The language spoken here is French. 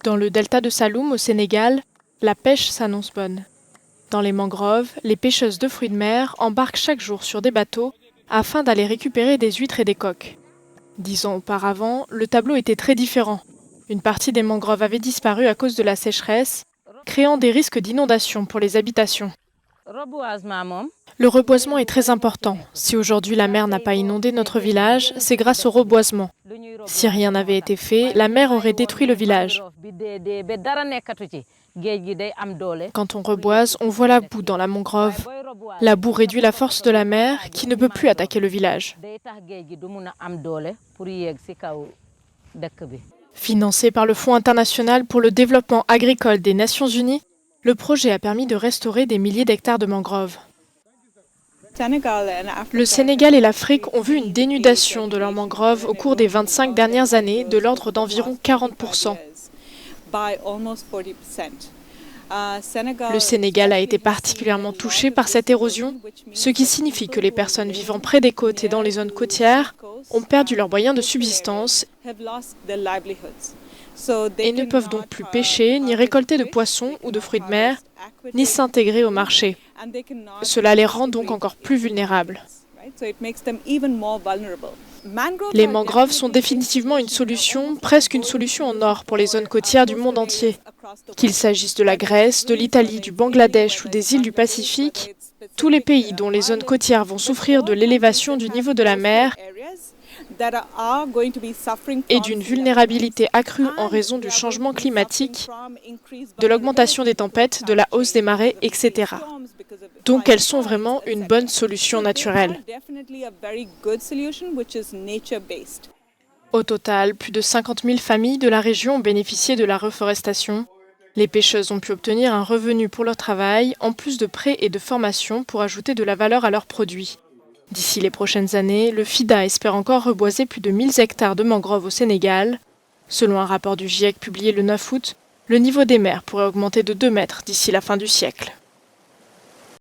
Dans le delta de Saloum, au Sénégal, la pêche s'annonce bonne. Dans les mangroves, les pêcheuses de fruits de mer embarquent chaque jour sur des bateaux afin d'aller récupérer des huîtres et des coques. 10 ans auparavant, le tableau était très différent. Une partie des mangroves avait disparu à cause de la sécheresse, créant des risques d'inondation pour les habitations. Le reboisement est très important. Si aujourd'hui la mer n'a pas inondé notre village, c'est grâce au reboisement. Si rien n'avait été fait, la mer aurait détruit le village. Quand on reboise, on voit la boue dans la mangrove. La boue réduit la force de la mer qui ne peut plus attaquer le village. Financé par le Fonds international pour le développement agricole des Nations unies, le projet a permis de restaurer des milliers d'hectares de mangroves. Le Sénégal et l'Afrique ont vu une dénudation de leurs mangroves au cours des 25 dernières années de l'ordre d'environ 40%. Le Sénégal a été particulièrement touché par cette érosion, ce qui signifie que les personnes vivant près des côtes et dans les zones côtières ont perdu leurs moyens de subsistance et ne peuvent donc plus pêcher, ni récolter de poissons ou de fruits de mer, ni s'intégrer au marché. Cela les rend donc encore plus vulnérables. Les mangroves sont définitivement une solution, presque une solution en or pour les zones côtières du monde entier. Qu'il s'agisse de la Grèce, de l'Italie, du Bangladesh ou des îles du Pacifique, tous les pays dont les zones côtières vont souffrir de l'élévation du niveau de la mer et d'une vulnérabilité accrue en raison du changement climatique, de l'augmentation des tempêtes, de la hausse des marées, etc. Donc elles sont vraiment une bonne solution naturelle. Au total, plus de 50 000 familles de la région ont bénéficié de la reforestation. Les pêcheuses ont pu obtenir un revenu pour leur travail, en plus de prêts et de formations pour ajouter de la valeur à leurs produits. D'ici les prochaines années, le FIDA espère encore reboiser plus de 1000 hectares de mangroves au Sénégal. Selon un rapport du GIEC publié le 9 août, le niveau des mers pourrait augmenter de 2 mètres d'ici la fin du siècle.